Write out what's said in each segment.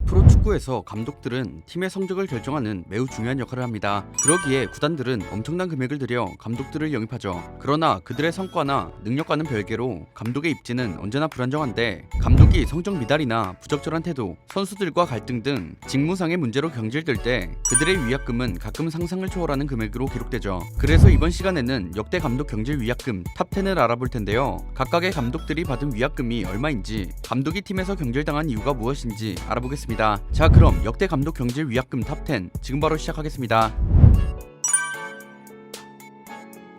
프로축구에서 감독들은 팀의 성적을 결정하는 매우 중요한 역할을 합니다. 그러기에 구단들은 엄청난 금액을 들여 감독들을 영입하죠. 그러나 그들의 성과나 능력과는 별개로 감독의 입지는 언제나 불안정한데, 감독이 성적 미달이나 부적절한 태도, 선수들과 갈등 등 직무상의 문제로 경질될 때 그들의 위약금은 가끔 상상을 초월하는 금액으로 기록되죠. 그래서 이번 시간에는 역대 감독 경질 위약금 탑10을 알아볼 텐데요. 각각의 감독들이 받은 위약금이 얼마인지, 감독이 팀에서 경질당한 이유가 무엇인지 알아보겠습니다. 자, 그럼 역대 감독 경질 위약금 탑10 지금 바로 시작하겠습니다.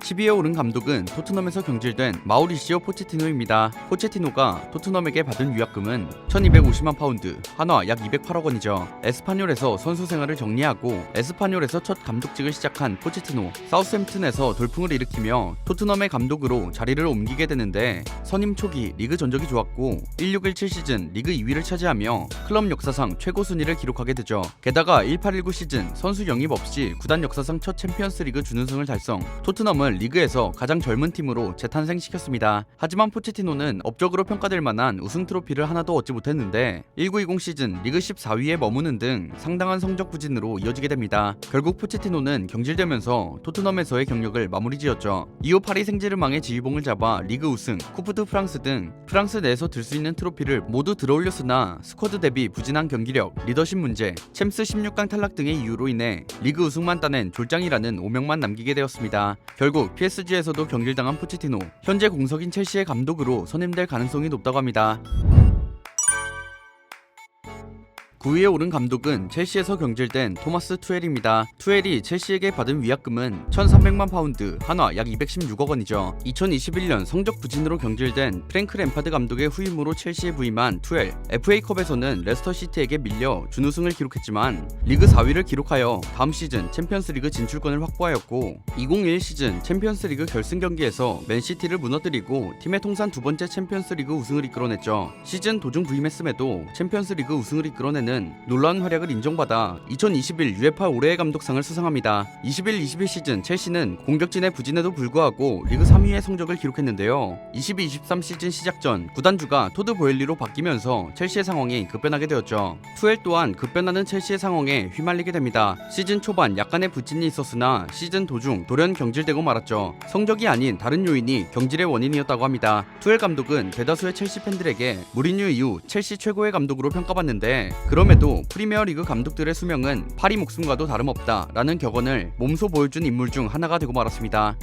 10위에 오른 감독은 토트넘에서 경질된 마우리시오 포체티노입니다. 포체티노가 토트넘에게 받은 위약금은 1250만 파운드, 한화 약 208억 원이죠. 에스파뇰에서 선수 생활을 정리하고 에스파뇰에서 첫 감독직을 시작한 포체티노, 사우스햄튼에서 돌풍을 일으키며 토트넘의 감독으로 자리를 옮기게 되는데, 선임 초기 리그 전적이 좋았고 16-17 시즌 리그 2위를 차지하며 클럽 역사상 최고 순위를 기록하게 되죠. 게다가 18-19 시즌 선수 영입 없이 구단 역사상 첫 챔피언스리그 준우승을 달성, 토트넘을 리그에서 가장 젊은 팀으로 재탄생시켰습니다. 하지만 포체티노는 업적으로 평가될 만한 우승 트로피를 하나도 얻지 못했는데 19-20 시즌 리그 14위에 머무는 등 상당한 성적 부진으로 이어지게 됩니다. 결국 포체티노는 경질되면서 토트넘에서의 경력을 마무리지었죠. 이후 파리 생제르맹의 지휘봉을 잡아 리그 우승, 쿠프 드 프랑스 등 프랑스 내에서 들 수 있는 트로피를 모두 들어올렸으나 스쿼드 대비 부진한 경기력, 리더십 문제, 챔스 16강 탈락 등의 이유로 인해 리그 우승만 따낸 졸장이라는 오명만 남기게 되었습니다. 결국 PSG에서도 경질당한 포체티노, 현재 공석인 첼시의 감독으로 선임될 가능성이 높다고 합니다. 9위에 오른 감독은 첼시에서 경질된 토마스 투헬입니다. 투헬이 첼시에게 받은 위약금은 1300만 파운드, 한화 약 216억 원이죠. 2021년 성적 부진으로 경질된 프랭크 램파드 감독의 후임으로 첼시에 부임한 투헬, FA컵에서는 레스터시티에게 밀려 준우승을 기록했지만 리그 4위를 기록하여 다음 시즌 챔피언스리그 진출권을 확보하였고, 2021 시즌 챔피언스리그 결승 경기에서 맨시티를 무너뜨리고 팀의 통산 두 번째 챔피언스리그 우승을 이끌어냈죠. 시즌 도중 부임했음에도 챔피언스리그 우승을 이끌어내는 놀라운 활약을 인정받아 2021 UEFA 올해의 감독상을 수상합니다. 21-22 시즌 첼시는 공격진의 부진에도 불구하고 리그 3위의 성적을 기록했는데요. 22-23 시즌 시작 전 구단주가 토드 보엘리로 바뀌면서 첼시의 상황이 급변하게 되었죠. 투엘 또한 급변하는 첼시의 상황에 휘말리게 됩니다. 시즌 초반 약간의 부진이 있었으나 시즌 도중 돌연 경질되고 말았죠. 성적이 아닌 다른 요인이 경질의 원인이었다고 합니다. 투엘 감독은 대다수의 첼시 팬들에게 무리뉴 이후 첼시 최고의 감독으로 평가받는데, 그럼에도 프리미어리그 감독들의 수명은 파리 목숨과도 다름없다 라는 격언을 몸소 보여준 인물 중 하나가 되고 말았습니다.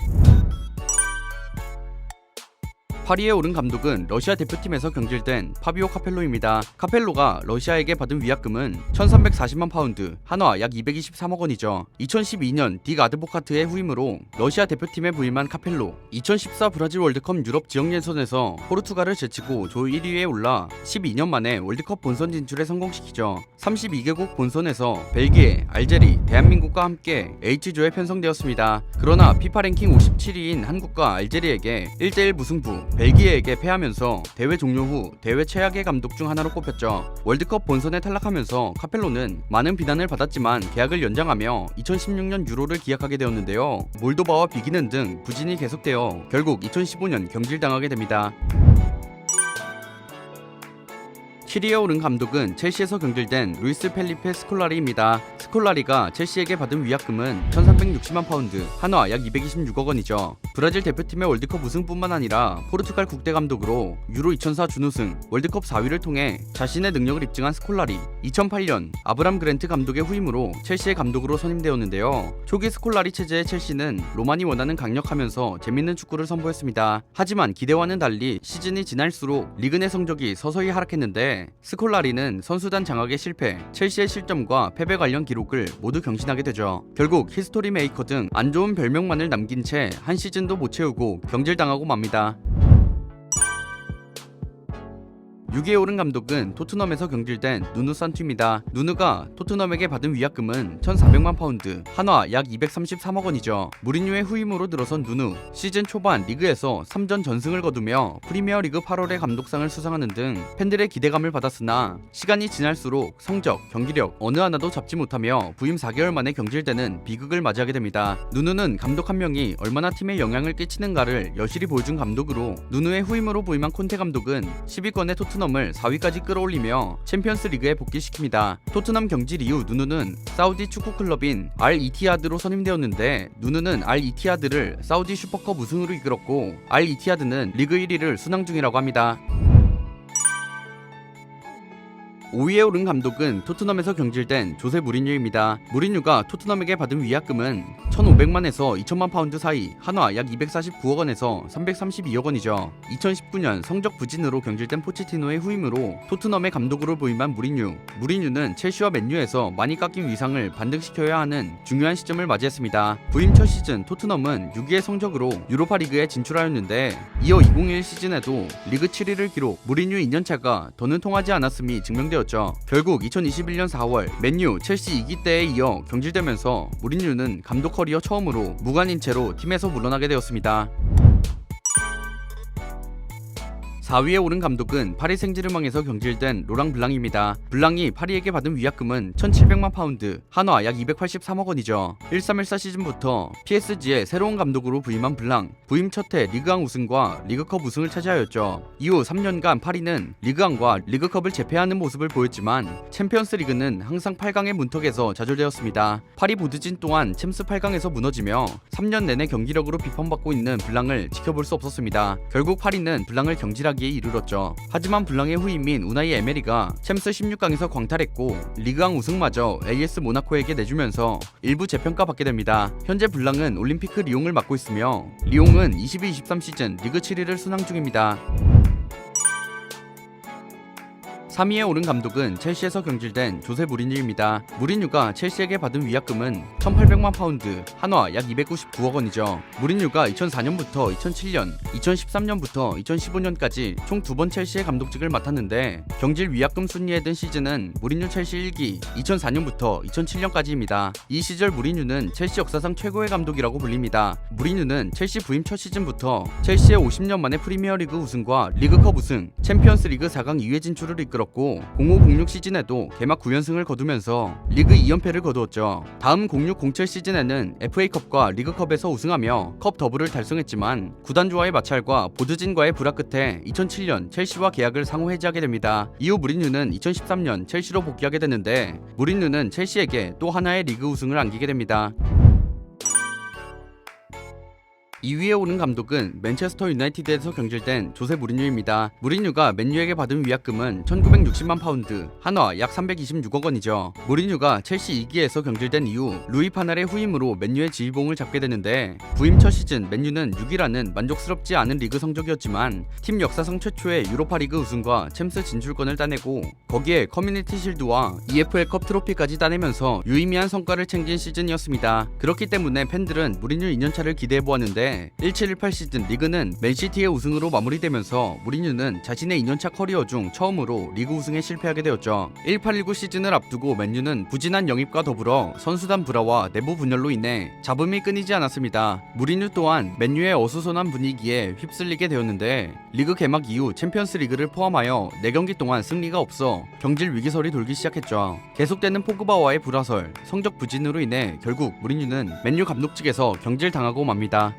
8위에 오른 감독은 러시아 대표팀에서 경질된 파비오 카펠로입니다. 카펠로가 러시아에게 받은 위약금은 1340만 파운드, 한화 약 223억 원이죠. 2012년 딕 아드보카트의 후임으로 러시아 대표팀에 부임한 카펠로, 2014 브라질 월드컵 유럽 지역 예선에서 포르투갈을 제치고 조 1위에 올라 12년 만에 월드컵 본선 진출에 성공시키죠. 32개국 본선에서 벨기에, 알제리, 대한민국과 함께 H조에 편성되었습니다. 그러나 피파 랭킹 57위인 한국과 알제리에게 1대1 무승부, 벨기에에게 패하면서 대회 종료 후 대회 최악의 감독 중 하나로 꼽혔죠. 월드컵 본선에 탈락하면서 카펠로는 많은 비난을 받았지만 계약을 연장하며 2016년 유로를 기약하게 되었는데요. 몰도바와 비기는 등 부진이 계속되어 결국 2015년 경질당하게 됩니다. 7위에 오른 감독은 첼시에서 경질된 루이스 펠리페 스콜라리입니다. 스콜라리가 첼시에게 받은 위약금은 1360만 파운드, 한화 약 226억 원이죠. 브라질 대표팀의 월드컵 우승뿐만 아니라 포르투갈 국대 감독으로 유로 2004 준우승, 월드컵 4위를 통해 자신의 능력을 입증한 스콜라리, 2008년 아브람 그랜트 감독의 후임으로 첼시의 감독으로 선임되었는데요. 초기 스콜라리 체제의 첼시는 로만이 원하는 강력하면서 재밌는 축구를 선보였습니다. 하지만 기대와는 달리 시즌이 지날수록 리그 내 성적이 서서히 하락했는데, 스콜라리는 선수단 장악에 실패, 첼시의 실점과 패배 관련 기록을 모두 경신하게 되죠. 결국 히스토리 메이커 등 안 좋은 별명만을 남긴 채 한 시즌도 못 채우고 경질당하고 맙니다. 6위에 오른 감독은 토트넘에서 경질된 누누 산투입니다. 누누가 토트넘에게 받은 위약금은 1,400만 파운드, 한화 약 233억 원이죠. 무리뉴의 후임으로 들어선 누누, 시즌 초반 리그에서 3전 전승을 거두며 프리미어리그 8월에 감독상을 수상하는 등 팬들의 기대감을 받았으나 시간이 지날수록 성적, 경기력 어느 하나도 잡지 못하며 부임 4개월 만에 경질되는 비극을 맞이하게 됩니다. 누누는 감독 한 명이 얼마나 팀에 영향을 끼치는가를 여실히 보여준 감독으로 누누의 후임으로 부임한 콘테 감독은 10위권의 토트넘을 4위까지 끌어올리며 챔피언스 리그에 복귀시킵니다. 토트넘 경질 이후 누누는 사우디 축구 클럽인 알 이티하드로 선임되었는데 누누는 알 이티하드를 사우디 슈퍼컵 우승으로 이끌었고 알 이티하드는 리그 1위를 순항 중이라고 합니다. 5위에 오른 감독은 토트넘에서 경질된 조세 무리뉴입니다. 무리뉴가 토트넘에게 받은 위약금은 1,500만에서 2,000만 파운드 사이, 한화 약 249억 원에서 332억 원이죠. 2019년 성적 부진으로 경질된 포체티노의 후임으로 토트넘의 감독으로 부임한 무리뉴는 첼시와 맨유에서 많이 깎인 위상을 반등시켜야 하는 중요한 시점을 맞이했습니다. 부임 첫 시즌 토트넘은 6위의 성적으로 유로파 리그에 진출하였는데 이어 2021 시즌에도 리그 7위를 기록, 무리뉴 2년차가 더는 통하지 않았음이 증명되었죠. 결국 2021년 4월 맨유, 첼시 2기 때에 이어 경질되면서 무리뉴는 감독 커리어 처음으로 무관인 채로 팀에서 물러나게 되었습니다. 4위에 오른 감독은 파리 생제르맹에서 경질된 로랑 블랑입니다. 블랑이 파리에게 받은 위약금은 1,700만 파운드, 한화 약 283억 원이죠. 13-14 시즌부터 PSG의 새로운 감독으로 부임한 블랑, 부임 첫해 리그왕 우승과 리그컵 우승을 차지하였죠. 이후 3년간 파리는 리그왕과 리그컵을 제패하는 모습을 보였지만 챔피언스 리그는 항상 8강의 문턱에서 좌절되었습니다. 파리 보드진 또한 챔스 8강에서 무너지며 3년 내내 경기력으로 비판받고 있는 블랑을 지켜볼 수 없었습니다. 결국 파리는 블랑을 경질하기에 이르렀죠. 하지만 블랑의 후임인 우나이 에메리가 챔스 16강에서 광탈했고 리그왕 우승마저 AS 모나코에게 내주면서 일부 재평가 받게 됩니다. 현재 블랑은 올림피크 리옹을 맡고 있으며 리옹은 22-23 시즌 리그 7위를 순항 중입니다. 3위에 오른 감독은 첼시에서 경질된 조세 무리뉴입니다. 무리뉴가 첼시에게 받은 위약금은 1,800만 파운드, 한화 약 299억 원이죠. 무리뉴가 2004년부터 2007년, 2013년부터 2015년까지 총 2번 첼시의 감독직을 맡았는데 경질 위약금 순위에 든 시즌은 무리뉴 첼시 1기 2004년부터 2007년까지입니다. 이 시절 무리뉴는 첼시 역사상 최고의 감독이라고 불립니다. 무리뉴는 첼시 부임 첫 시즌부터 첼시의 50년 만에 프리미어리그 우승과 리그컵 우승, 챔피언스리그 4강 2회 진출을 이끌었고 05-06 시즌에도 개막 9연승을 거두면서 리그 2연패를 거두었죠. 다음 06-07 시즌에는 FA컵과 리그컵에서 우승하며 컵 더블을 달성했지만 구단주와의 마찰과 보드진과의 불화 끝에 2007년 첼시와 계약을 상호 해지하게 됩니다. 이후 무리뉴는 2013년 첼시로 복귀하게 되는데 무리뉴는 첼시에게 또 하나의 리그 우승을 안기게 됩니다. 2위에 오른 감독은 맨체스터 유나이티드에서 경질된 조세 무리뉴입니다. 무리뉴가 맨유에게 받은 위약금은 1960만 파운드, 한화 약 326억 원이죠. 무리뉴가 첼시 2기에서 경질된 이후 루이 파날의 후임으로 맨유의 지휘봉을 잡게 되는데 부임 첫 시즌 맨유는 6위라는 만족스럽지 않은 리그 성적이었지만 팀 역사상 최초의 유로파 리그 우승과 챔스 진출권을 따내고 거기에 커뮤니티 실드와 EFL컵 트로피까지 따내면서 유의미한 성과를 챙긴 시즌이었습니다. 그렇기 때문에 팬들은 무리뉴 2년차를 기대해보았는데 17-18 시즌 리그는 맨시티의 우승으로 마무리되면서 무리뉴는 자신의 2년차 커리어 중 처음으로 리그 우승에 실패하게 되었죠. 18-19 시즌을 앞두고 맨유는 부진한 영입과 더불어 선수단 불화와 내부 분열로 인해 잡음이 끊이지 않았습니다. 무리뉴 또한 맨유의 어수선한 분위기에 휩쓸리게 되었는데 리그 개막 이후 챔피언스 리그를 포함하여 4경기 동안 승리가 없어 경질 위기설이 돌기 시작했죠. 계속되는 포그바와의 불화설, 성적 부진으로 인해 결국 무리뉴는 맨유 감독직에서 경질당하고 맙니다.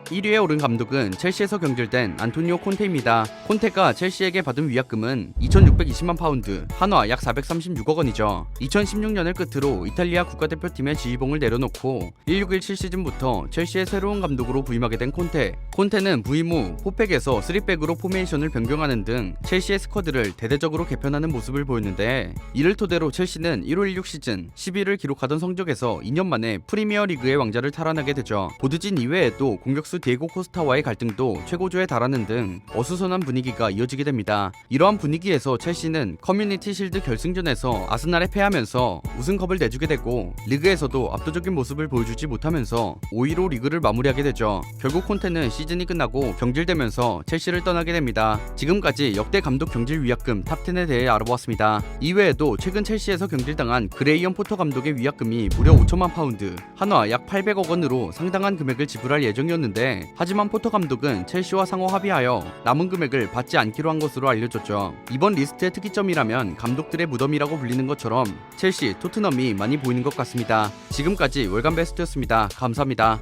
1위에 오른 감독은 첼시에서 경질된 안토니오 콘테입니다. 콘테가 첼시에게 받은 위약금은 2,620만 파운드, 한화 약 436억 원이죠. 2016년을 끝으로 이탈리아 국가대표팀의 지휘봉을 내려놓고 16-17 시즌부터 첼시의 새로운 감독으로 부임하게 된 콘테. 콘테는 부임 후 4백에서 3백으로 포메이션을 변경하는 등 첼시의 스쿼드를 대대적으로 개편하는 모습을 보였는데 이를 토대로 첼시는 15-16 시즌 10위를 기록하던 성적에서 2년 만에 프리미어 리그의 왕자를 탈환하게 되죠. 보드진 이외에도 공격수 공격수 디에고 코스타와의 갈등도 최고조에 달하는 등 어수선한 분위기가 이어지게 됩니다. 이러한 분위기에서 첼시는 커뮤니티 실드 결승전에서 아스날에 패하면서 우승컵을 내주게 되고 리그에서도 압도적인 모습을 보여주지 못하면서 5위로 리그를 마무리하게 되죠. 결국 콘테는 시즌이 끝나고 경질되면서 첼시를 떠나게 됩니다. 지금까지 역대 감독 경질 위약금 탑10에 대해 알아보았습니다. 이외에도 최근 첼시에서 경질당한 그레이엄 포터 감독의 위약금이 무려 5천만 파운드, 한화 약 800억 원으로 상당한 금액을 지불할 예정이었는데 하지만 포터 감독은 첼시와 상호 합의하여 남은 금액을 받지 않기로 한 것으로 알려졌죠. 이번 리스트의 특이점이라면 감독들의 무덤이라고 불리는 것처럼 첼시, 토트넘이 많이 보이는 것 같습니다. 지금까지 월간 베스트였습니다. 감사합니다.